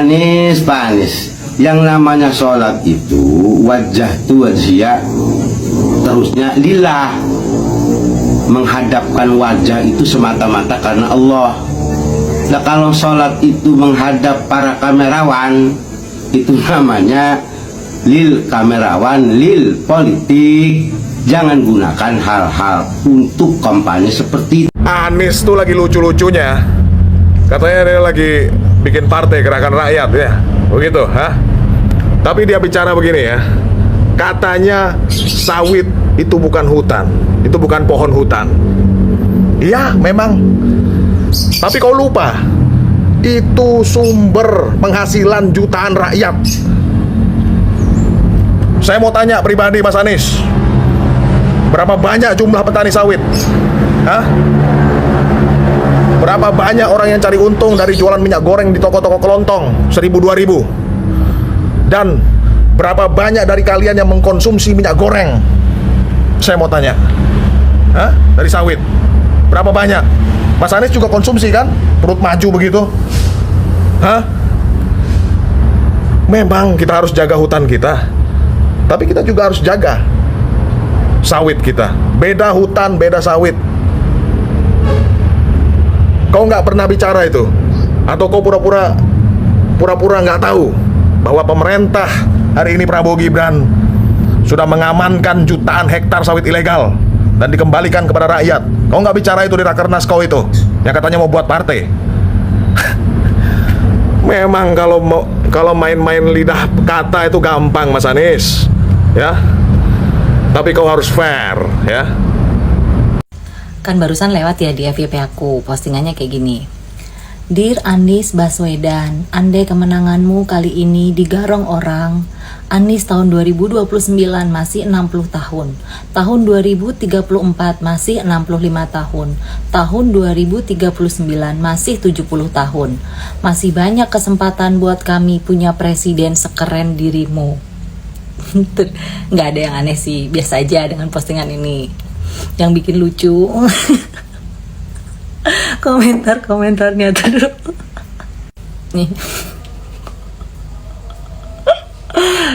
Pak Anies, yang namanya sholat itu wajah tu wajah, terusnya lillah, menghadapkan wajah itu semata-mata karena Allah. Nah kalau sholat itu menghadap para kamerawan, itu namanya lil kamerawan, lil politik. Jangan gunakan hal-hal untuk kampanye seperti itu. Anies tuh lagi lucu-lucunya. Katanya dia lagi bikin partai gerakan rakyat ya. Begitu, ha? Tapi dia bicara begini ya. Katanya sawit itu bukan hutan. Itu bukan pohon hutan. Iya, memang. Tapi kau lupa, itu sumber penghasilan jutaan rakyat. Saya mau tanya pribadi Mas Anies, berapa banyak jumlah petani sawit? Hah? Berapa banyak orang yang cari untung dari jualan minyak goreng di toko-toko kelontong 1.000-2.000? Dan berapa banyak dari kalian yang mengkonsumsi minyak goreng? Saya mau tanya, hah? Dari sawit berapa banyak? Mas Anies juga konsumsi kan? Perut maju begitu. Hah? Memang kita harus jaga hutan kita, tapi kita juga harus jaga sawit kita. Beda hutan, beda sawit. Kau nggak pernah bicara itu? Atau kau pura-pura nggak tahu bahwa pemerintah hari ini Prabowo Gibran sudah mengamankan jutaan hektar sawit ilegal dan dikembalikan kepada rakyat? Kau nggak bicara itu di Rakernas kau itu, yang katanya mau buat partai. Memang kalau main-main lidah kata itu gampang Mas Anies, ya. Tapi kau harus fair, ya. Kan barusan lewat ya di FYP aku, postingannya kayak gini. Dear Anies Baswedan, andai kemenanganmu kali ini digarong orang, Anies tahun 2029 masih 60 tahun, tahun 2034 masih 65 tahun, tahun 2039 masih 70 tahun. Masih banyak kesempatan buat kami punya presiden sekeren dirimu. Nggak ada yang aneh sih, biasa aja dengan postingan ini. Yang bikin lucu komentarnya terus nih.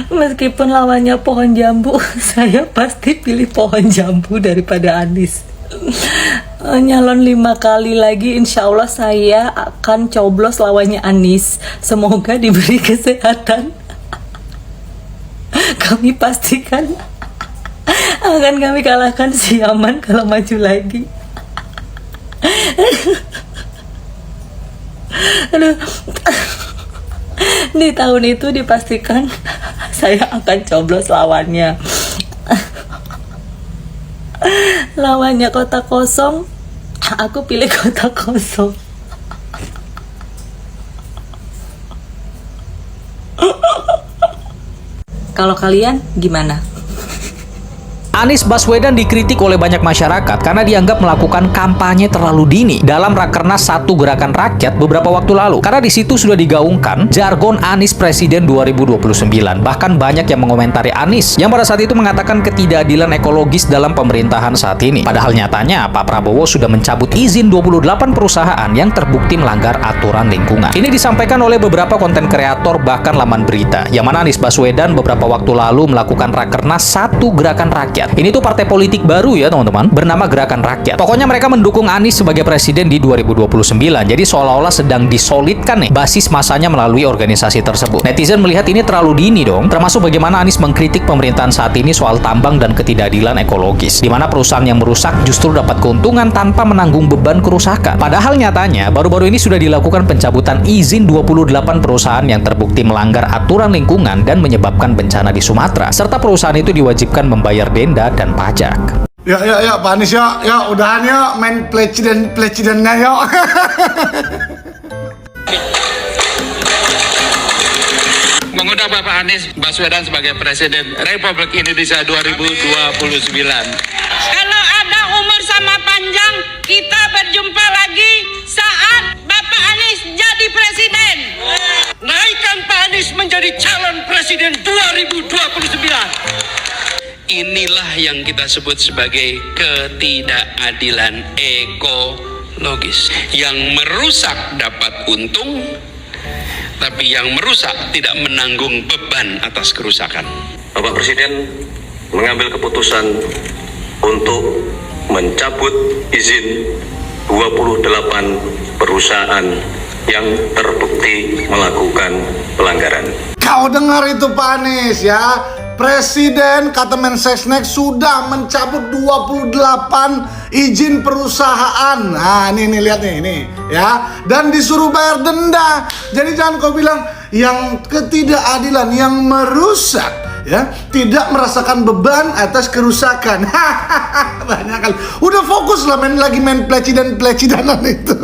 Meskipun lawannya pohon jambu, saya pasti pilih pohon jambu daripada Anies. Nyalon 5 kali lagi, insya Allah saya akan coblos lawannya Anies. Semoga diberi kesehatan. Kami pastikan akan kami kalahkan si Yaman kalau maju lagi. Aduh. Di tahun itu dipastikan saya akan coblos lawannya. Lawannya kota kosong, aku pilih kota kosong. Kalau kalian gimana? Anies Baswedan dikritik oleh banyak masyarakat karena dianggap melakukan kampanye terlalu dini dalam Rakernas 1 Gerakan Rakyat beberapa waktu lalu. Karena di situ sudah digaungkan jargon Anies Presiden 2029. Bahkan banyak yang mengomentari Anies yang pada saat itu mengatakan ketidakadilan ekologis dalam pemerintahan saat ini. Padahal nyatanya Pak Prabowo sudah mencabut izin 28 perusahaan yang terbukti melanggar aturan lingkungan. Ini disampaikan oleh beberapa konten kreator bahkan laman berita. Yang mana Anies Baswedan beberapa waktu lalu melakukan Rakernas 1 Gerakan Rakyat. Ini tuh partai politik baru ya teman-teman, bernama Gerakan Rakyat. Pokoknya mereka mendukung Anies sebagai presiden di 2029. Jadi seolah-olah sedang disolidkan nih basis masanya melalui organisasi tersebut. Netizen melihat ini terlalu dini dong, termasuk bagaimana Anies mengkritik pemerintahan saat ini soal tambang dan ketidakadilan ekologis, di mana perusahaan yang merusak justru dapat keuntungan tanpa menanggung beban kerusakan. Padahal nyatanya baru-baru ini sudah dilakukan pencabutan izin 28 perusahaan yang terbukti melanggar aturan lingkungan dan menyebabkan bencana di Sumatera, serta perusahaan itu diwajibkan membayar denda dan pajak. Ya Pak Anies ya udahan ya main presidennya ya. Mengundang Bapak Anies Baswedan sebagai Presiden Republik Indonesia 2029. Kalau ada umur sama panjang, kita berjumpa lagi saat Bapak Anies jadi presiden. Naikkan Pak Anies menjadi calon Presiden 2029. Inilah yang kita sebut sebagai ketidakadilan ekologis. Yang merusak dapat untung, tapi yang merusak tidak menanggung beban atas kerusakan. Bapak Presiden mengambil keputusan untuk mencabut izin 28 perusahaan yang terbukti melakukan pelanggaran. Kau dengar itu Pak Anies ya, Presiden kata Mensesnek sudah mencabut 28 izin perusahaan. Nah ini lihat nih ini ya, dan disuruh bayar denda. Jadi jangan kau bilang yang ketidakadilan, yang merusak ya, tidak merasakan beban atas kerusakan. Banyak kali. Udah fokus lah main pelecidan-pelecidanan itu.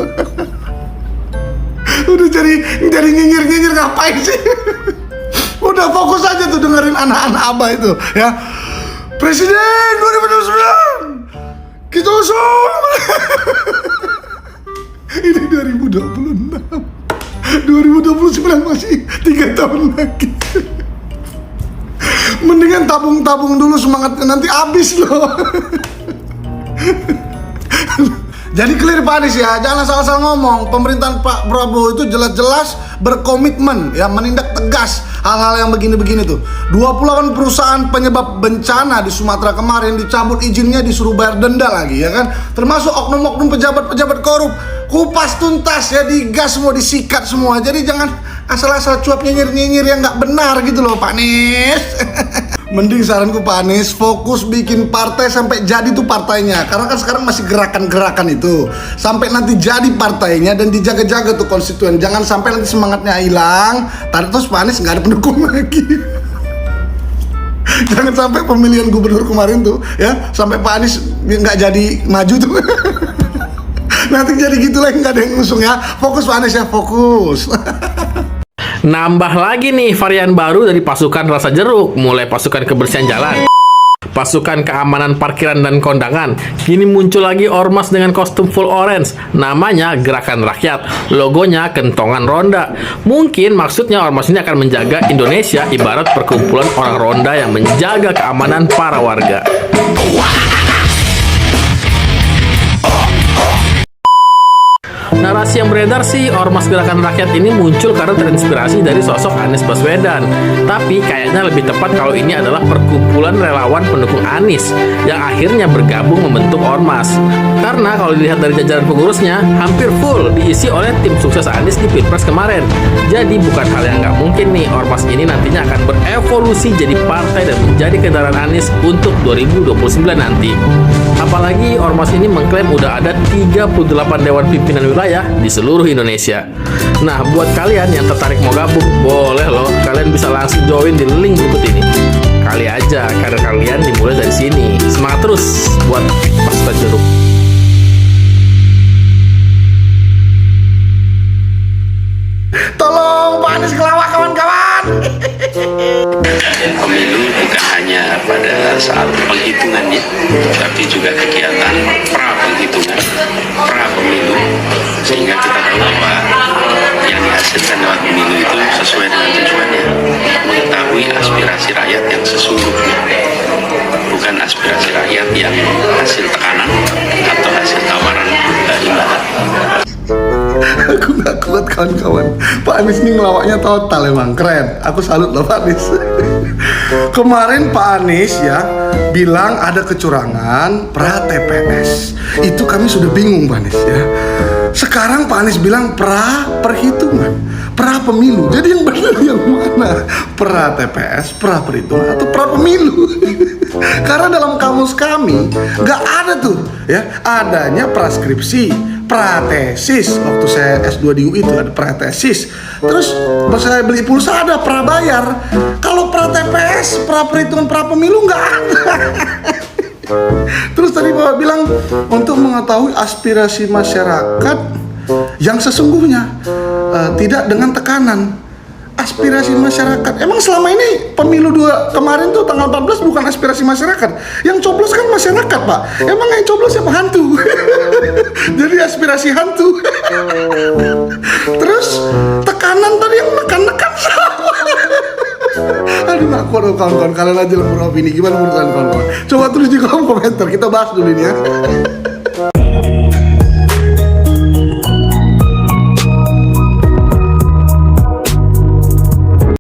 Udah jadi nyinyir ngapain sih? Udah fokus aja tuh dengerin anak-anak abah itu ya. Presiden 2029 kita usung. Ini 2026, 2029 masih 3 tahun lagi. Mendingan tabung dulu semangatnya, nanti habis loh. Jadi clear Pak Anies ya, jangan asal-asal ngomong. Pemerintahan Pak Prabowo itu jelas-jelas berkomitmen ya, menindak tegas hal-hal yang begini-begini tuh. 28 perusahaan penyebab bencana di Sumatera kemarin dicabut izinnya, disuruh bayar denda lagi ya kan. Termasuk oknum-oknum pejabat-pejabat korup. Kupas tuntas ya, digas semua, disikat semua. Jadi jangan asal-asal cuap nyinyir-nyinyir yang nggak benar gitu loh Pak Anies. Mending saranku Pak Anies fokus bikin partai sampai jadi tuh partainya. Karena kan sekarang masih gerakan-gerakan itu. Sampai nanti jadi partainya dan dijaga-jaga tuh konstituen. Jangan sampai nanti semangatnya hilang, terus Pak Anies nggak ada pendukung lagi. Jangan sampai pemilihan gubernur kemarin tuh ya, sampai Pak Anies nggak jadi maju tuh. Nanti jadi gitu lagi, nggak ada yang ngusung ya. Fokus Pak Anies ya, fokus. Nambah lagi nih varian baru dari pasukan rasa jeruk, mulai pasukan kebersihan jalan, pasukan keamanan parkiran dan kondangan. Kini muncul lagi ormas dengan kostum full orange, namanya Gerakan Rakyat, logonya kentongan ronda. Mungkin maksudnya ormas ini akan menjaga Indonesia ibarat perkumpulan orang ronda yang menjaga keamanan para warga. Narasi yang beredar sih, Ormas Gerakan Rakyat ini muncul karena terinspirasi dari sosok Anies Baswedan. Tapi kayaknya lebih tepat kalau ini adalah perkumpulan relawan pendukung Anies yang akhirnya bergabung membentuk Ormas. Karena kalau dilihat dari jajaran pengurusnya, hampir full diisi oleh tim sukses Anies di Pilpres kemarin. Jadi bukan hal yang nggak mungkin nih, Ormas ini nantinya akan berevolusi jadi partai dan menjadi kendaraan Anies untuk 2029 nanti. Apalagi Ormas ini mengklaim udah ada 38 dewan pimpinan wilayah di seluruh Indonesia. Nah, buat kalian yang tertarik mau gabung, boleh loh, kalian bisa langsung join di link berikut ini. Kali aja karir kalian dimulai dari sini. Semangat terus buat pasukan jeruk. Tolong Pak Anies kelawak kawan-kawan. Pemilu bukan hanya pada saat penghitungannya, tapi juga kegiatan pra-penghitungan, pra-pemilu, sehingga kita tahu bahwa yang dihasilkan lewat pemilu itu sesuai dengan tujuannya, mengetahui aspirasi rakyat yang sesungguhnya, bukan aspirasi rakyat yang hasil tekanan atau hasil tawaran imbalan. Aku gak kuat kawan-kawan. Pak Anies ini ngelawaknya total, emang keren. Aku salut loh Pak Anies. Kemarin Pak Anies ya bilang ada kecurangan pra TPS. Itu kami sudah bingung Pak Anies ya. Sekarang Pak Anies bilang pra perhitungan, pra pemilu. Jadi yang benar yang mana? Pra TPS, pra perhitungan, atau pra pemilu? Karena dalam kamus kami gak ada tuh ya, adanya praskripsi, pratesis. Waktu saya S2 di UI itu ada pratesis. Terus pas saya beli pulsa ada prabayar. Kalau pra TPS, pra perhitungan, pra pemilu nggak ada. Terus tadi Bapak bilang untuk mengetahui aspirasi masyarakat yang sesungguhnya, tidak dengan tekanan. Aspirasi masyarakat. Emang selama ini pemilu kemarin tuh tanggal 14 bukan aspirasi masyarakat. Yang coblos kan masyarakat, Pak. Emang yang coblos siapa? Hantu. Jadi aspirasi hantu. Terus tekanan tadi yang nekan-nekan sama. Aduh, gak kuat kawan-kawan. Kalian aja yang beropini. Gimana menurut kalian kawan-kawan? Coba tulis di kolom komentar. Kita bahas dulu ini ya.